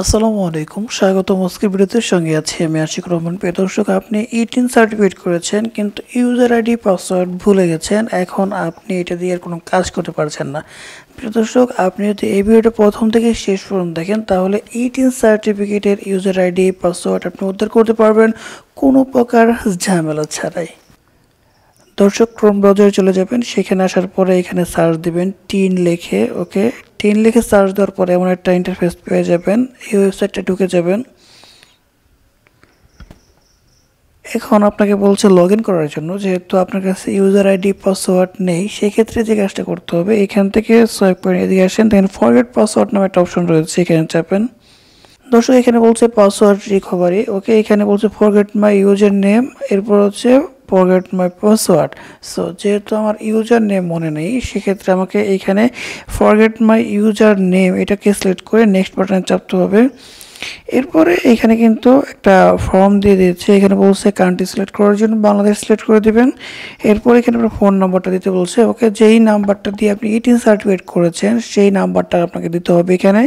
আসসালামু আলাইকুম, স্বাগতম। আজকের ভিডিওতে সঙ্গে আছি আমি আশিক রহমান। প্রিয় দর্শক, আপনি ইটিন সার্টিফিকেট করেছেন কিন্তু ইউজার আইডি পাসওয়ার্ড ভুলে গেছেন। এখন আপনি এটা দিয়ে আর কোনো কাজ করতে পারছেন না। প্রিয় দর্শক, আপনি যদি এই ভিডিওটা প্রথম থেকে শেষ পর্যন্ত দেখেন তাহলে ইটিন সার্টিফিকেটের ইউজার আইডি পাসওয়ার্ড আপনি উদ্ধার করতে পারবেন কোনো প্রকার ঝামেলা ছাড়াই। দর্শক, ক্রোম ব্রাউজারে চলে যাবেন, সেখানে আসার পরে এখানে সার্চ দিবেন টিন লিখে। ওকে, টিন লিখে সার্চ দেওয়ার পরে এমন একটা ইন্টারফেস পেয়ে যাবেন। এই ওয়েবসাইটটা ঢুকে যাবেন। এখন আপনাকে বলছে লগ ইন করার জন্য, যেহেতু আপনার কাছে ইউজার আইডি পাসওয়ার্ড নেই, সেক্ষেত্রে যে কাজটা করতে হবে, এখান থেকে সোয়াইপ করে এদিকে আসেন, দেখেন ফরগেট পাসওয়ার্ড নামে একটা অপশন রয়েছে, এখানে চাপেন। দর্শক, এখানে বলছে পাসওয়ার্ড রিকভারি। ওকে, এখানে বলছে ফরগেট মাই ইউজার নেম, এরপর হচ্ছে ফরগেট মাই পাসওয়ার্ড। সো যেহেতু আমার ইউজার নেম মনে নেই, সেক্ষেত্রে আমাকে এইখানে ফরগেট মাই ইউজার নেম এটাকে সিলেক্ট করে নেক্সট বাটনে চাপতে হবে। এরপরে এখানে কিন্তু একটা ফর্ম দিয়ে দিয়েছে, এখানে বলছে কান্ট্রি সিলেক্ট করার জন্য বাংলাদেশ সিলেক্ট করে দেবেন। এরপর এখানে আপনার ফোন নাম্বারটা দিতে বলছে। ওকে, যেই নাম্বারটা দিয়ে আপনি ইটিন সার্টিফিকেট করেছেন সেই নাম্বারটা আপনাকে দিতে হবে। এখানে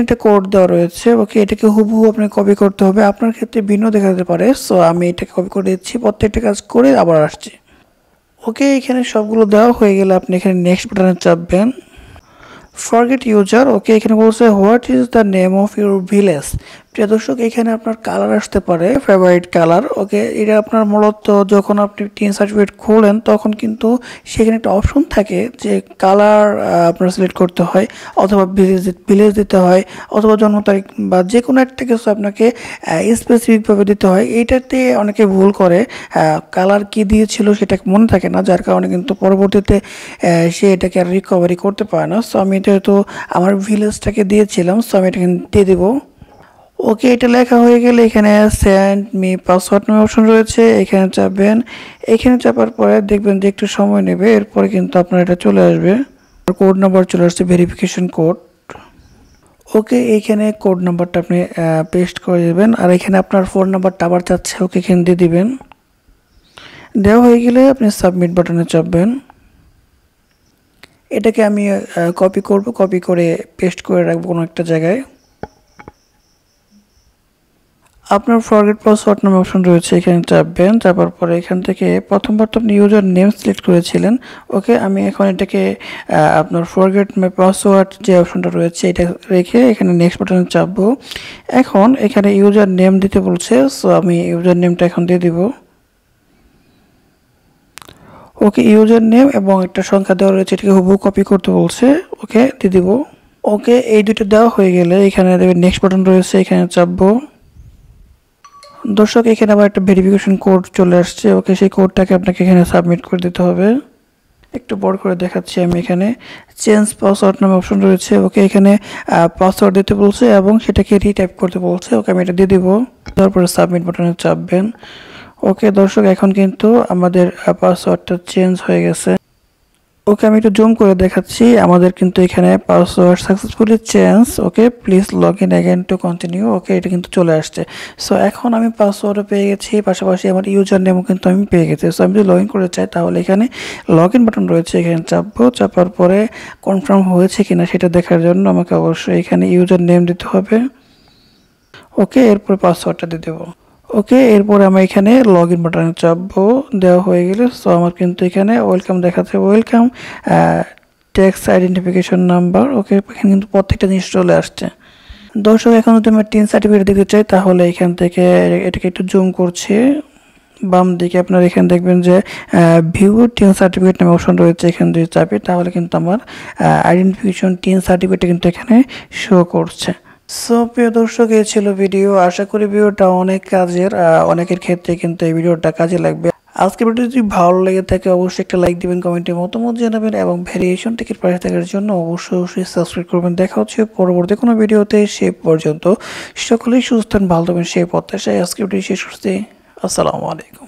একটা কোড দেওয়া রয়েছে। ওকে, এটাকে হুবহু আপনাকে কপি করতে হবে। আপনার ক্ষেত্রে ভিন্ন দেখা যেতে পারে, সো আমি এটাকে কপি করে দিচ্ছি। প্রত্যেকটা কাজ করে আবার আসছি। ওকে, এখানে সবগুলো দেওয়া হয়ে গেলে আপনি এখানে নেক্সট বাটনে চাপবেন। Forget user. ওকে, এখানে বলছে what is the name of your village. প্রিয় দর্শক, এখানে আপনার কালার আসতে পারে, ফেভারিট কালার। ওকে, এটা আপনার মূলত যখন আপনি টিন সার্টিফিকেট খোলেন তখন কিন্তু সেখানে একটা অপশন থাকে যে কালার আপনার সিলেক্ট করতে হয়, অথবা ভিলেজ দিতে হয়, অথবা জন্ম তারিখ বা যে কোনো একটা কিছু আপনাকে স্পেসিফিকভাবে দিতে হয়। এইটাতে অনেকে ভুল করে, কালার কি দিয়েছিল সেটা মনে থাকে না, যার কারণে কিন্তু পরবর্তীতে সে এটাকে আর রিকভারি করতে পারে না। সো আমি যেহেতু আমার ভিলেজটাকে দিয়েছিলাম, সো আমি এটাকে দিয়ে দেবো। ওকে, এটা লেখা হয়ে গেলে এখানে সেন্ড মি পাসওয়ার্ড নামে অপশন রয়েছে, এখানে চাপবেন। এখানে চাপার পরে দেখবেন যে একটু সময় নেবে, এরপরে কিন্তু আপনার এটা চলে আসবে। কোড নাম্বার চলে আসছে, ভেরিফিকেশন কোড। ওকে, এইখানে কোড নাম্বারটা আপনি পেস্ট করে দেবেন, আর এখানে আপনার ফোন নাম্বারটা আবার চাচ্ছে। ওকে, এখানে দিয়ে দিবেন। দেওয়া হয়ে গেলে আপনি সাবমিট বাটনে চাপবেন। এটাকে আমি কপি করব, কপি করে পেস্ট করে রাখবো কোনো একটা জায়গায়। আপনার ফরগেট পাসওয়ার্ড নামে অপশন রয়েছে, এখানে চাপবেন। চাপার পরে এখান থেকে প্রথমবার তো আপনি ইউজার নেম সিলেক্ট করেছিলেন। ওকে, আমি এখন এটাকে আপনার ফরগেট মাই পাসওয়ার্ড যে অপশনটা রয়েছে এটা রেখে এখানে নেক্সট বাটনে চাপবো। এখন এখানে ইউজার নেম দিতে বলছে, সো আমি ইউজার নেমটা এখন দিয়ে দিব। ওকে, ইউজার নেম এবং একটা সংখ্যা দেওয়া রয়েছে, এটাকে হুবহু কপি করতে বলছে। ওকে, দিয়ে দিব। ওকে, এই দুটো দেওয়া হয়ে গেলে এখানে দেখবেন নেক্সট বাটন রয়েছে, এখানে চাপবো। দর্শক, এখানে আবার একটা ভেরিফিকেশন কোড চলে আসছে। ওকে, সেই কোডটাকে আপনাকে এখানে সাবমিট করে দিতে হবে। একটু বড় করে দেখাচ্ছি আমি। এখানে চেঞ্জ পাসওয়ার্ড নামে অপশন রয়েছে। ওকে, এখানে পাসওয়ার্ড দিতে বলছে এবং সেটাকে রিটাইপ করতে বলছে। ওকে, আমি এটা দিয়ে দিব। তারপরে সাবমিট বাটনে চাপবেন। ওকে দর্শক, এখন কিন্তু আমাদের পাসওয়ার্ডটা চেঞ্জ হয়ে গেছে। ওকে, আমি একটু জুম করে দেখাচ্ছি। আমাদের কিন্তু এখানে password successfully change. Okay, please log in again to continue. Okay, এটা কিন্তু চলে আসছে। সো এখন আমি পাসওয়ার্ডও পেয়ে গেছি, পাশাপাশি আমার ইউজার নেমও কিন্তু আমি পেয়ে গেছি। সো আমি যদি লগ ইন করতে চাই তাহলে এখানে লগ ইন বাটন রয়েছে, এখানে চাপবো। চাপার পরে কনফার্ম হয়েছে কিনা সেটা দেখার জন্য আমাকে অবশ্যই এখানে ইউজার নেম দিতে হবে। ওকে, এরপর পাসওয়ার্ডটা দিয়ে দেবো। ওকে, এরপরে আমি এখানে লগ ইন বাটনে চাপবো। দেওয়া হয়ে গেলে সো আমার কিন্তু এখানে ওয়েলকাম দেখাচ্ছে, ওয়েলকাম ট্যাক্স আইডেন্টিফিকেশন নাম্বার। ওকে, এখানে কিন্তু প্রত্যেকটা জিনিস চলে আসছে। দর্শক, এখন যদি আমি টিন সার্টিফিকেট দিতে চাই তাহলে এখান থেকে এটাকে একটু জুম করছি। বাম দিকে আপনার এখানে দেখবেন যে ভিউ টিন সার্টিফিকেট নামে অপশন রয়েছে, এখানে যদি চাপি তাহলে কিন্তু আমার আইডেন্টিফিকেশন টিন সার্টিফিকেট কিন্তু এখানে শো করছে। সো প্রিয় দর্শক, এই ছিল ভিডিও। আশা করি ভিডিওটা অনেক কাজের, অনেকের ক্ষেত্রে কিন্তু এই ভিডিওটা কাজে লাগবে। আজকে ভিডিও যদি ভালো লেগে থাকে অবশ্যই একটা লাইক দিবেন, কমেন্টে মতামত জানাবেন এবং ভেরিয়েশন টিকিট পাশে থাকার জন্য অবশ্যই সাবস্ক্রাইব করবেন। দেখা হচ্ছে পরবর্তী কোনো ভিডিওতে। সে পর্যন্ত সকলেই সুস্থ ভালো থাকবেন সেই প্রত্যাশায় আজকে ভিডিও শেষ করছি। আসসালামু আলাইকুম।